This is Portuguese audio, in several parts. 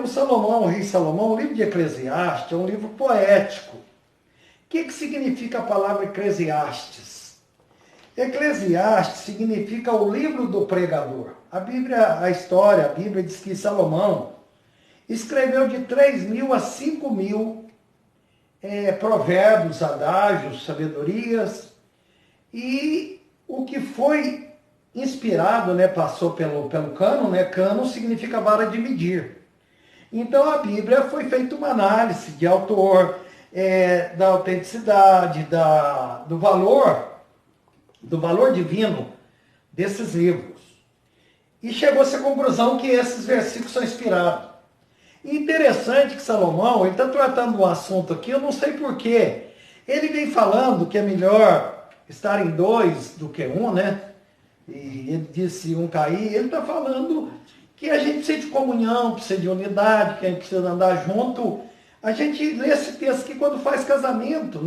Salomão, o rei Salomão, o livro de Eclesiastes é um livro poético. O que significa a palavra Eclesiastes? Eclesiastes significa o livro do pregador. A Bíblia, a história, a Bíblia diz que Salomão escreveu de 3.000 a 5.000 provérbios, adágios, sabedorias, e o que foi inspirado, passou pelo cano, cano significa vara de medir. Então a Bíblia foi feita uma análise de autor, da autenticidade, do valor divino desses livros. E chegou-se à conclusão que esses versículos são inspirados. E interessante que Salomão, ele está tratando um assunto aqui, eu não sei porquê. Ele vem falando que é melhor estar em dois do que um, E ele disse um cair, ele está falando que a gente precisa de comunhão, precisa de unidade, que a gente precisa andar junto. A gente lê esse texto aqui quando faz casamento,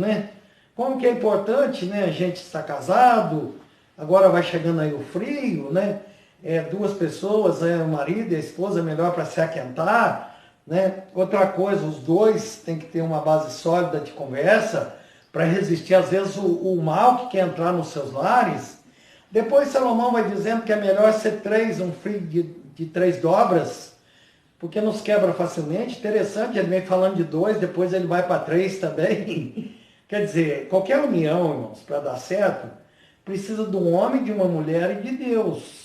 Como que é importante, a gente estar casado, agora vai chegando aí o frio, duas pessoas, o marido e a esposa, é melhor para se aquentar, Outra coisa, os dois têm que ter uma base sólida de conversa para resistir, às vezes, o mal que quer entrar nos seus lares. Depois Salomão vai dizendo que é melhor ser três, um fio de 3 dobras, porque nos quebra facilmente. Interessante, ele vem falando de 2, depois ele vai para 3 também. Quer dizer, qualquer união, irmãos, para dar certo, precisa de um homem, de uma mulher e de Deus.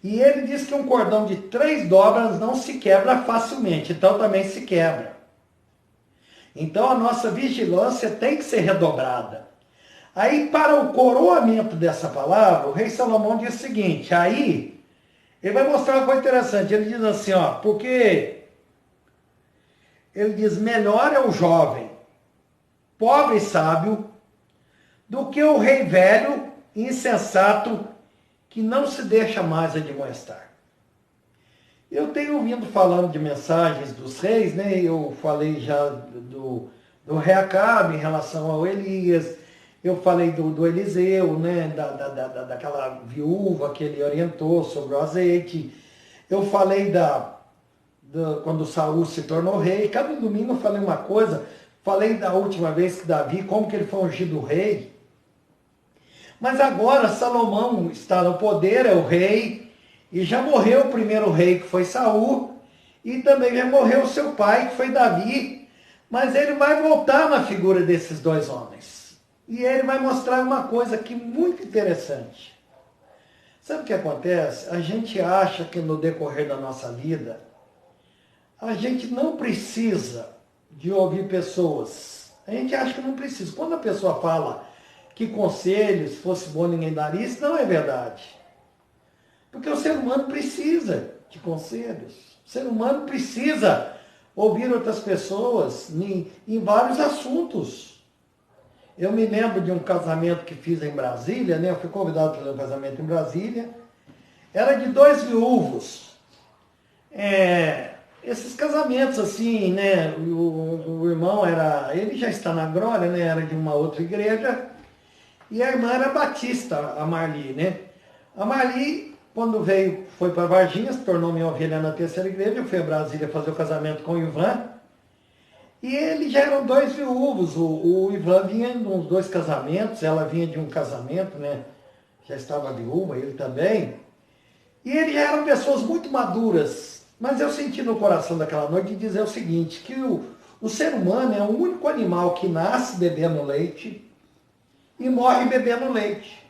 E ele diz que um cordão de 3 dobras não se quebra facilmente, então também se quebra. Então a nossa vigilância tem que ser redobrada. Aí, para o coroamento dessa palavra, o rei Salomão diz o seguinte, aí ele vai mostrar uma coisa interessante, ele diz assim, porque ele diz, melhor é o jovem, pobre e sábio, do que o rei velho e insensato, que não se deixa mais admoestar. Eu tenho ouvido falando de mensagens dos reis, Eu falei já do rei Acabe em relação ao Elias, eu falei do Eliseu, daquela viúva que ele orientou sobre o azeite. Eu falei quando Saul se tornou rei. Cada domingo eu falei uma coisa. Falei da última vez que Davi, como que ele foi ungido rei. Mas agora Salomão está no poder, é o rei, e já morreu o primeiro rei, que foi Saul, e também já morreu o seu pai, que foi Davi, mas ele vai voltar na figura desses dois homens. E ele vai mostrar uma coisa aqui muito interessante. Sabe o que acontece? A gente acha que no decorrer da nossa vida, a gente não precisa de ouvir pessoas. A gente acha que não precisa. Quando a pessoa fala que conselhos, fosse bom ninguém dar isso, não é verdade. Porque o ser humano precisa de conselhos. O ser humano precisa ouvir outras pessoas em vários assuntos. Eu me lembro de um casamento que fiz em Brasília, Eu fui convidado para fazer um casamento em Brasília. Era de 2 viúvos. Esses casamentos assim, O irmão ele já está na glória, Era de uma outra igreja. E a irmã era batista, a Marli, A Marli, quando foi para Varginha, se tornou minha ovelha na terceira igreja. Eu fui a Brasília fazer o casamento com o Ivan. E eles já eram 2 viúvos. O Ivan vinha de uns 2 casamentos, ela vinha de um casamento, Já estava viúva, ele também. E eles já eram pessoas muito maduras. Mas eu senti no coração daquela noite dizer o seguinte, que o ser humano é o único animal que nasce bebendo leite e morre bebendo leite.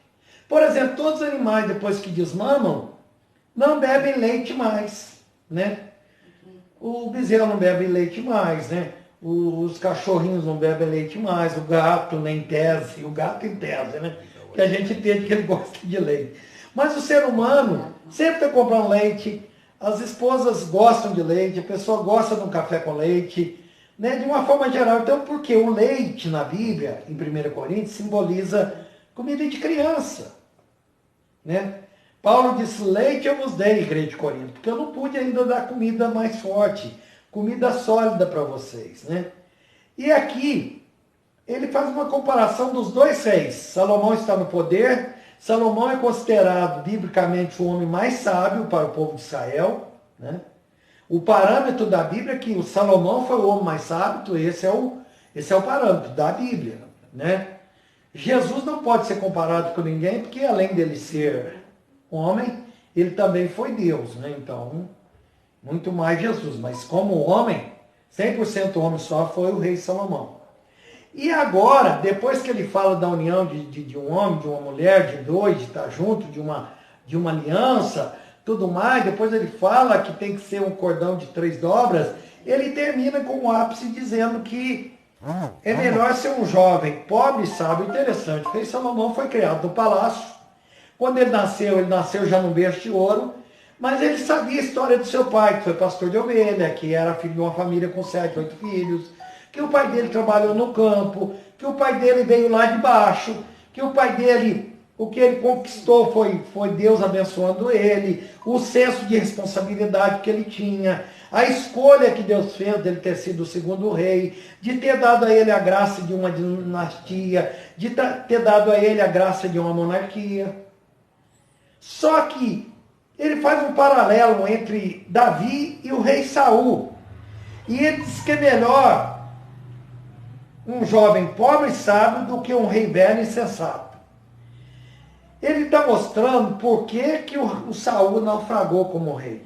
Por exemplo, todos os animais, depois que desmamam, não bebem leite mais, O bezerro não bebe leite mais, Os cachorrinhos não bebem leite mais, o gato nem tese, o gato em tese, Que a gente entende que ele gosta de leite. Mas o ser humano sempre está comprando leite, as esposas gostam de leite, a pessoa gosta de um café com leite, de uma forma geral. Então, porque o leite na Bíblia, em 1 Coríntios, simboliza comida de criança, Paulo disse, leite eu vos dei, igreja de Corinto, porque eu não pude ainda dar comida mais forte, comida sólida para vocês, E aqui, ele faz uma comparação dos 2 reis. Salomão está no poder, Salomão é considerado, biblicamente, o homem mais sábio para o povo de Israel, O parâmetro da Bíblia é que o Salomão foi o homem mais sábio, esse é o parâmetro da Bíblia, né? Jesus não pode ser comparado com ninguém, porque além dele ser homem, ele também foi Deus, né? Então, muito mais Jesus. Mas como homem, 100% homem só, foi o rei Salomão. E agora, depois que ele fala da união de um homem, de uma mulher, de dois, de estar junto, de uma aliança, tudo mais, depois ele fala que tem que ser um cordão de 3 dobras, ele termina com o ápice dizendo que é melhor ser um jovem pobre, sábio, interessante. O rei Salomão foi criado no palácio. Quando ele nasceu já num berço de ouro, mas ele sabia a história do seu pai, que foi pastor de ovelha, que era filho de uma família com 7, 8 filhos, que o pai dele trabalhou no campo, que o pai dele veio lá de baixo, que o pai dele, o que ele conquistou foi Deus abençoando ele, o senso de responsabilidade que ele tinha, a escolha que Deus fez dele ter sido o segundo rei, de ter dado a ele a graça de uma dinastia, de ter dado a ele a graça de uma monarquia. Só que ele faz um paralelo entre Davi e o rei Saul. E ele diz que é melhor um jovem pobre e sábio do que um rei velho e insensato. Ele está mostrando por que o Saul naufragou como rei.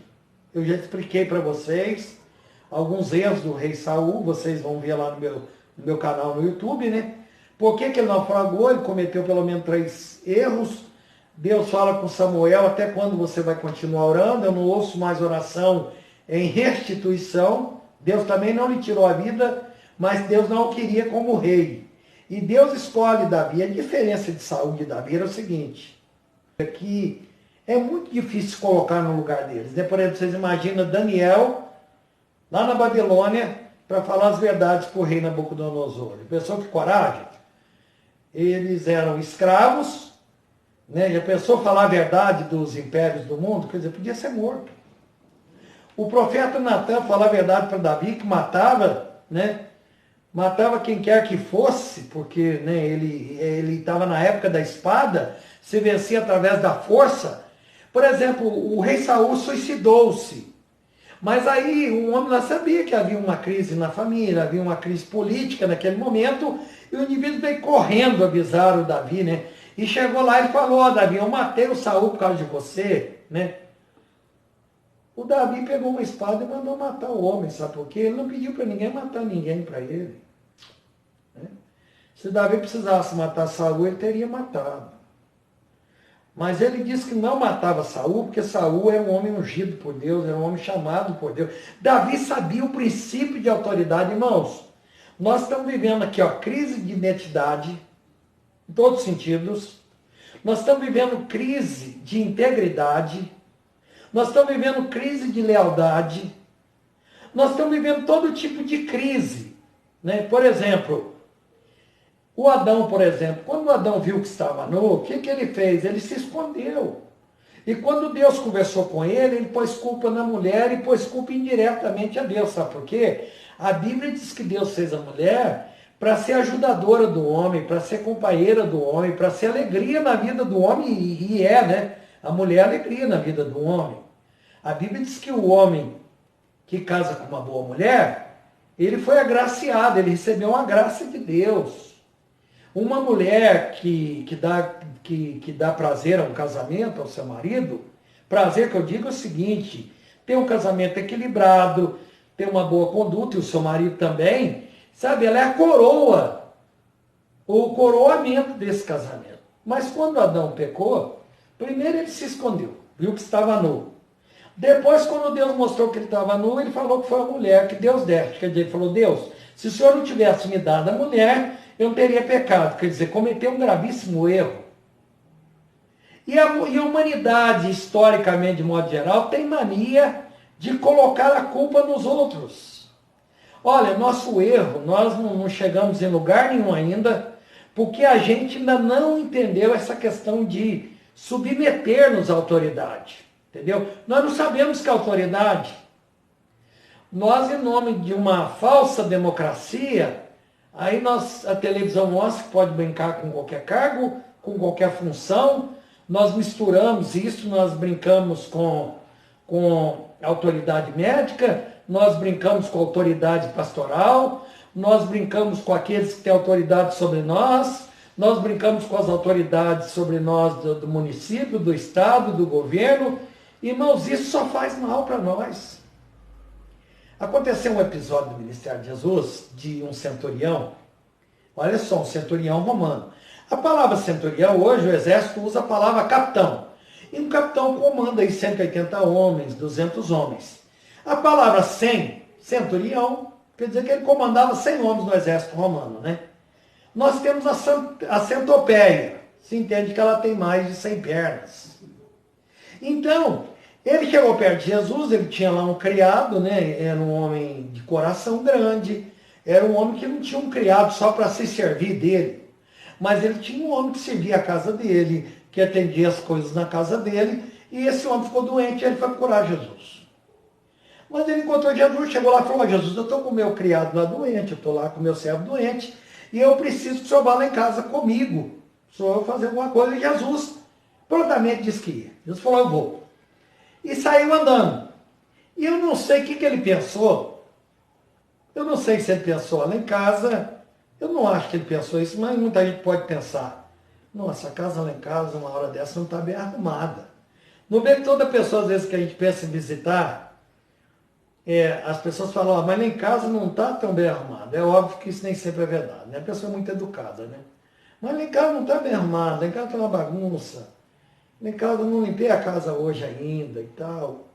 Eu já expliquei para vocês alguns erros do rei Saul, vocês vão ver lá no meu canal no YouTube, né? Por que ele naufragou? Ele cometeu pelo menos 3 erros. Deus fala com Samuel, até quando você vai continuar orando? Eu não ouço mais oração em restituição. Deus também não lhe tirou a vida, mas Deus não o queria como rei. E Deus escolhe Davi. A diferença de Saul e de Davi era o seguinte, é que é muito difícil colocar no lugar deles, né? Por exemplo, vocês imaginam Daniel, lá na Babilônia, para falar as verdades para o rei Nabucodonosor. Pensou que coragem? Eles eram escravos, né? Já pensou falar a verdade dos impérios do mundo? Quer dizer, podia ser morto. O profeta Natan falar a verdade para Davi, que matava, né? Matava quem quer que fosse, porque, né, ele estava na época da espada, se vencia através da força. Por exemplo, o rei Saul suicidou-se. Mas aí um homem lá sabia que havia uma crise na família, havia uma crise política naquele momento, e o indivíduo veio correndo avisar o Davi, né? E chegou lá e falou, ó, Davi, eu matei o Saul por causa de você, né? O Davi pegou uma espada e mandou matar o homem, sabe por quê? Ele não pediu para ninguém matar ninguém para ele. Né? Se Davi precisasse matar Saul, ele teria matado. Mas ele disse que não matava Saul, porque Saul era um homem ungido por Deus, era um homem chamado por Deus. Davi sabia o princípio de autoridade, irmãos. Nós estamos vivendo aqui, ó, crise de identidade, em todos os sentidos. Nós estamos vivendo crise de integridade. Nós estamos vivendo crise de lealdade. Nós estamos vivendo todo tipo de crise. Né? Por exemplo, o Adão, por exemplo, quando o Adão viu que estava nu, o que ele fez? Ele se escondeu. E quando Deus conversou com ele pôs culpa na mulher e pôs culpa indiretamente a Deus. Sabe por quê? A Bíblia diz que Deus fez a mulher para ser ajudadora do homem, para ser companheira do homem, para ser alegria na vida do homem, e né? A mulher é alegria na vida do homem. A Bíblia diz que o homem que casa com uma boa mulher, ele foi agraciado, ele recebeu uma graça de Deus. Uma mulher que dá prazer a um casamento, ao seu marido, prazer que eu digo é o seguinte, ter um casamento equilibrado, ter uma boa conduta, e o seu marido também, sabe, ela é a coroa, o coroamento desse casamento. Mas quando Adão pecou, primeiro ele se escondeu, viu que estava nu. Depois, quando Deus mostrou que ele estava nu, ele falou que foi a mulher que Deus deste. Quer dizer, ele falou, Deus, se o Senhor não tivesse me dado a mulher, eu não teria pecado. Quer dizer, cometeu um gravíssimo erro. E a humanidade, historicamente, de modo geral, tem mania de colocar a culpa nos outros. Olha, nosso erro, nós não chegamos em lugar nenhum ainda, porque a gente ainda não entendeu essa questão de submeter-nos à autoridade. Entendeu? Nós não sabemos que é autoridade. Nós, em nome de uma falsa democracia, aí a televisão nossa pode brincar com qualquer cargo, com qualquer função, nós misturamos isso, nós brincamos com com a autoridade médica, nós brincamos com a autoridade pastoral, nós brincamos com aqueles que têm autoridade sobre nós, nós brincamos com as autoridades sobre nós do município, do estado, do governo. Irmãos, isso só faz mal para nós. Aconteceu um episódio do Ministério de Jesus, de um centurião. Olha só, um centurião romano. A palavra centurião, hoje o exército usa a palavra capitão. E um capitão comanda aí 180 homens, 200 homens. A palavra 100, centurião, quer dizer que ele comandava 100 homens no exército romano, né? Nós temos a centopeia. Se entende que ela tem mais de 100 pernas. Então, ele chegou perto de Jesus, ele tinha lá um criado, né? Era um homem de coração grande, era um homem que não tinha um criado só para se servir dele, mas ele tinha um homem que servia a casa dele, que atendia as coisas na casa dele, e esse homem ficou doente e ele foi procurar Jesus. Mas ele encontrou Jesus, chegou lá e falou: Jesus, eu estou com o meu criado lá doente, eu estou lá com o meu servo doente, e eu preciso que o senhor vá lá em casa comigo, o senhor vai fazer alguma coisa. E Jesus prontamente disse que ia. Jesus falou: eu vou. E saiu andando. E eu não sei o que ele pensou. Eu não sei se ele pensou lá em casa. Eu não acho que ele pensou isso, mas muita gente pode pensar: nossa, a casa lá em casa, uma hora dessa, não está bem arrumada. Não vê que toda pessoa, às vezes, que a gente pensa em visitar, as pessoas falam: mas lá em casa não está tão bem arrumado. É óbvio que isso nem sempre é verdade, né? A pessoa é muito educada, né? Mas lá em casa não está bem arrumado, lá em casa tem uma bagunça. Lá em casa eu não limpei a casa hoje ainda e tal.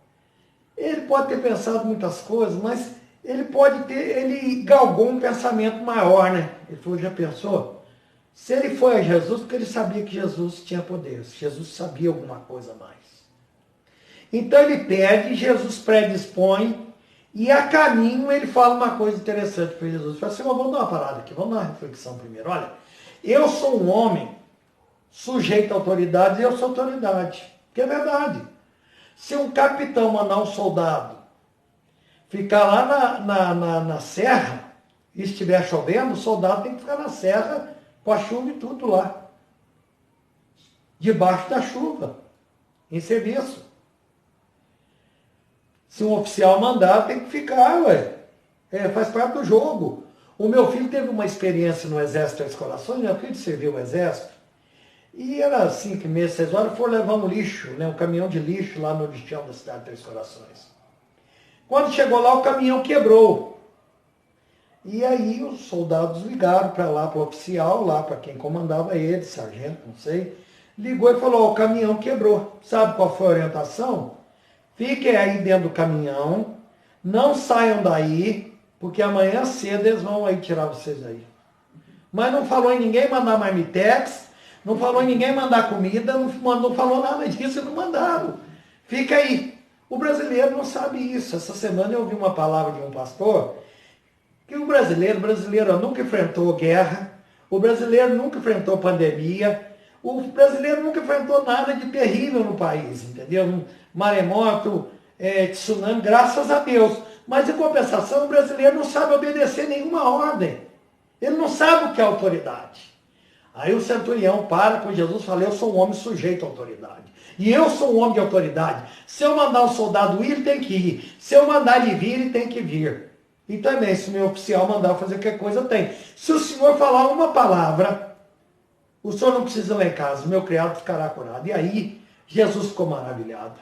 Ele pode ter pensado muitas coisas, mas ele galgou um pensamento maior, né? Ele falou: já pensou? Se ele foi a Jesus, porque ele sabia que Jesus tinha poder, Jesus sabia alguma coisa a mais. Então ele pede, Jesus predispõe, e a caminho ele fala uma coisa interessante para Jesus. Ele fala assim: vamos dar uma parada aqui, vamos dar uma reflexão primeiro. Olha, eu sou um homem sujeito à autoridade e eu sou autoridade. Que é verdade. Se um capitão mandar um soldado ficar lá na serra e estiver chovendo, o soldado tem que ficar na serra com a chuva e tudo lá. Debaixo da chuva, em serviço. Se um oficial mandar, tem que ficar, ué. Faz parte do jogo. O meu filho teve uma experiência no Exército Três Corações, meu filho serviu o Exército, e era 5h30, 6 horas, foram levar um lixo, né, um caminhão de lixo lá no lixão da cidade de Três Corações. Quando chegou lá, o caminhão quebrou. E aí os soldados ligaram para lá, para o oficial, lá para quem comandava ele, sargento, não sei, ligou e falou: o caminhão quebrou. Sabe qual foi a orientação? Fiquem aí dentro do caminhão, não saiam daí, porque amanhã cedo eles vão aí tirar vocês aí. Mas não falou em ninguém mandar marmitex, não falou em ninguém mandar comida, não falou nada disso e não mandaram. Fica aí. O brasileiro não sabe isso. Essa semana eu ouvi uma palavra de um pastor que o brasileiro nunca enfrentou guerra, o brasileiro nunca enfrentou pandemia, o brasileiro nunca enfrentou nada de terrível no país, entendeu? Maremoto, tsunami, graças a Deus. Mas, em compensação, o brasileiro não sabe obedecer nenhuma ordem. Ele não sabe o que é autoridade. Aí o centurião para com Jesus e fala: eu sou um homem sujeito à autoridade. E eu sou um homem de autoridade. Se eu mandar um soldado ir, ele tem que ir. Se eu mandar ele vir, ele tem que vir. E também, se o meu oficial mandar fazer qualquer coisa, tem. Se o senhor falar uma palavra, o senhor não precisa ir lá em casa, o meu criado ficará curado. E aí, Jesus ficou maravilhado.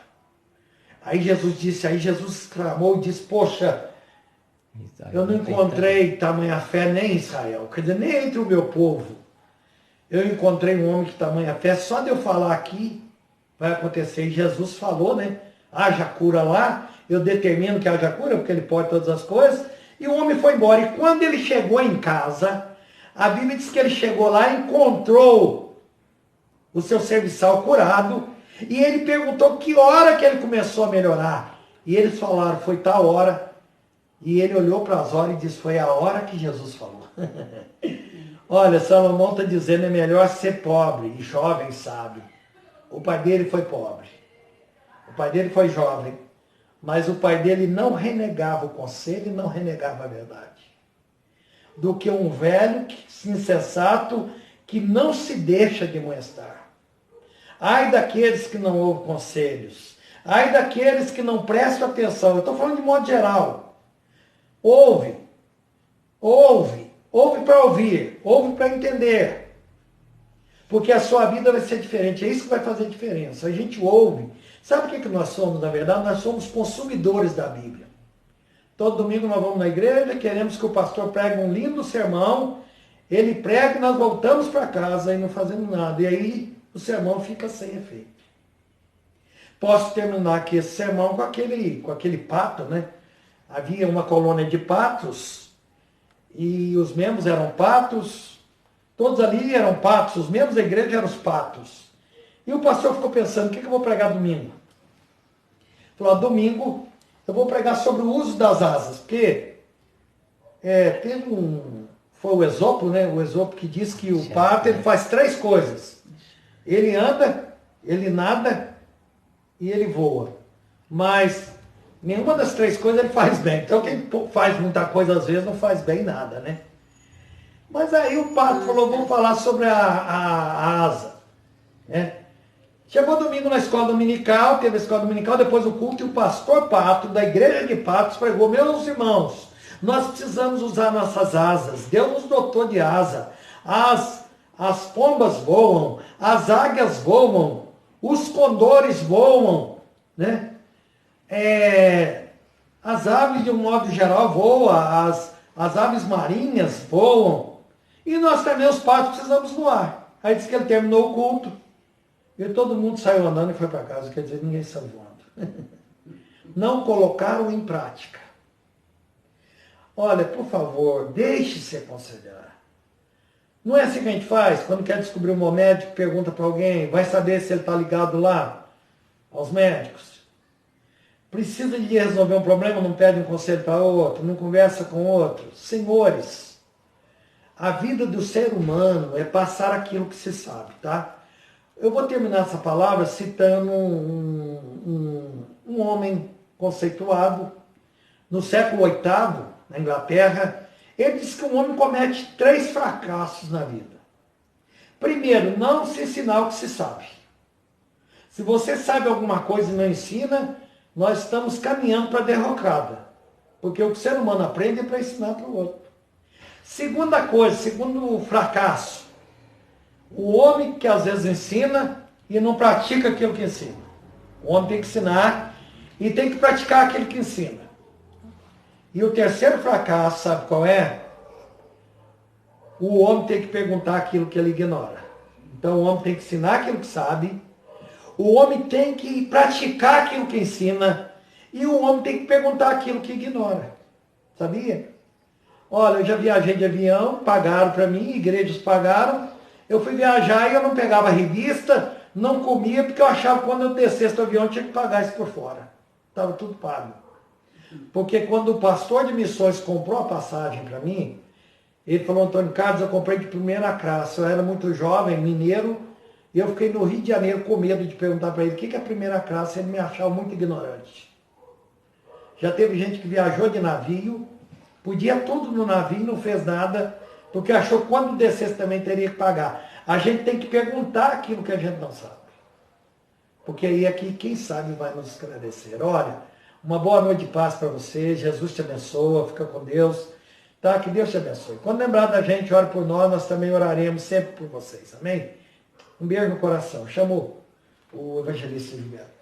Aí Jesus exclamou e disse: poxa, eu não encontrei tamanha fé nem em Israel, quer dizer, nem entre o meu povo. Eu encontrei um homem que tamanha fé, só de eu falar aqui, vai acontecer. E Jesus falou, né? Haja cura lá, eu determino que haja cura, porque ele pode todas as coisas. E o homem foi embora. E quando ele chegou em casa, a Bíblia diz que ele chegou lá e encontrou o seu serviçal curado. E ele perguntou que hora que ele começou a melhorar. E eles falaram: foi tal hora. E ele olhou para as horas e disse: foi a hora que Jesus falou. Olha, Salomão está dizendo: é melhor ser pobre e jovem sábio. O pai dele foi pobre. O pai dele foi jovem. Mas o pai dele não renegava o conselho e não renegava a verdade. Do que um velho insensato que não se deixa demonstrar. Ai daqueles que não ouvem conselhos. Ai daqueles que não prestam atenção. Eu estou falando de modo geral. Ouve para ouvir, ouve para entender. Porque a sua vida vai ser diferente, é isso que vai fazer diferença. A gente ouve. Sabe o que nós somos, na verdade? Nós somos consumidores da Bíblia. Todo domingo nós vamos na igreja, queremos que o pastor pregue um lindo sermão, ele prega e nós voltamos para casa e não fazemos nada. E aí o sermão fica sem efeito. Posso terminar aqui esse sermão com aquele pato, né? Havia uma colônia de patos, e os membros eram patos, todos ali eram patos, os membros da igreja eram os patos. E o pastor ficou pensando, o que eu vou pregar domingo? Falou, domingo eu vou pregar sobre o uso das asas, porque foi o Esopo, né? O Esopo que diz que o pato ele faz 3 coisas. Ele anda, ele nada e ele voa. Mas nenhuma das 3 coisas ele faz bem. Então quem faz muita coisa às vezes não faz bem nada, né? Mas aí o pato falou, vamos falar sobre a asa. Né? Chegou domingo na escola dominical, teve a escola dominical, depois o culto, e o pastor Pato, da igreja de Patos, pregou, meus irmãos, nós precisamos usar nossas asas. Deus nos dotou de asa. As pombas voam, as águias voam, os condores voam, né? As aves, de um modo geral, voam, as aves marinhas voam. E nós também, os patos, precisamos voar. Aí disse que ele terminou o culto. E todo mundo saiu andando e foi para casa, quer dizer, ninguém saiu voando. Não colocaram em prática. Olha, por favor, deixe-se aconselhar. Não é assim que a gente faz? Quando quer descobrir um médico, pergunta para alguém, vai saber se ele está ligado lá aos médicos. Precisa de resolver um problema, não pede um conselho para outro, não conversa com outro. Senhores, a vida do ser humano é passar aquilo que se sabe, tá? Eu vou terminar essa palavra citando um homem conceituado no século VIII, na Inglaterra. Ele diz que um homem comete 3 fracassos na vida. Primeiro, não se ensinar o que se sabe. Se você sabe alguma coisa e não ensina, nós estamos caminhando para a derrocada. Porque o que o ser humano aprende é para ensinar para o outro. Segunda coisa, segundo fracasso, o homem que às vezes ensina e não pratica aquilo que ensina. O homem tem que ensinar e tem que praticar aquilo que ensina. E o terceiro fracasso, sabe qual é? O homem tem que perguntar aquilo que ele ignora. Então o homem tem que ensinar aquilo que sabe, o homem tem que praticar aquilo que ensina e o homem tem que perguntar aquilo que ignora. Sabia? Olha, eu já viajei de avião, pagaram para mim, igrejas pagaram. Eu fui viajar e eu não pegava revista, não comia, porque eu achava que quando eu descesse do avião eu tinha que pagar isso por fora. Estava tudo pago. Porque quando o pastor de missões comprou a passagem para mim, ele falou, Antônio Carlos, eu comprei de primeira classe. Eu era muito jovem, mineiro, e eu fiquei no Rio de Janeiro com medo de perguntar para ele o que é a primeira classe. Ele me achava muito ignorante. Já teve gente que viajou de navio, podia tudo no navio e não fez nada, porque achou que quando descesse também teria que pagar. A gente tem que perguntar aquilo que a gente não sabe. Porque aí aqui, quem sabe, vai nos esclarecer. Olha, uma boa noite de paz para você. Jesus te abençoa. Fica com Deus. Tá? Que Deus te abençoe. Quando lembrar da gente, ore por nós. Nós também oraremos sempre por vocês. Amém? Um beijo no coração. Chamo o evangelista Gilberto.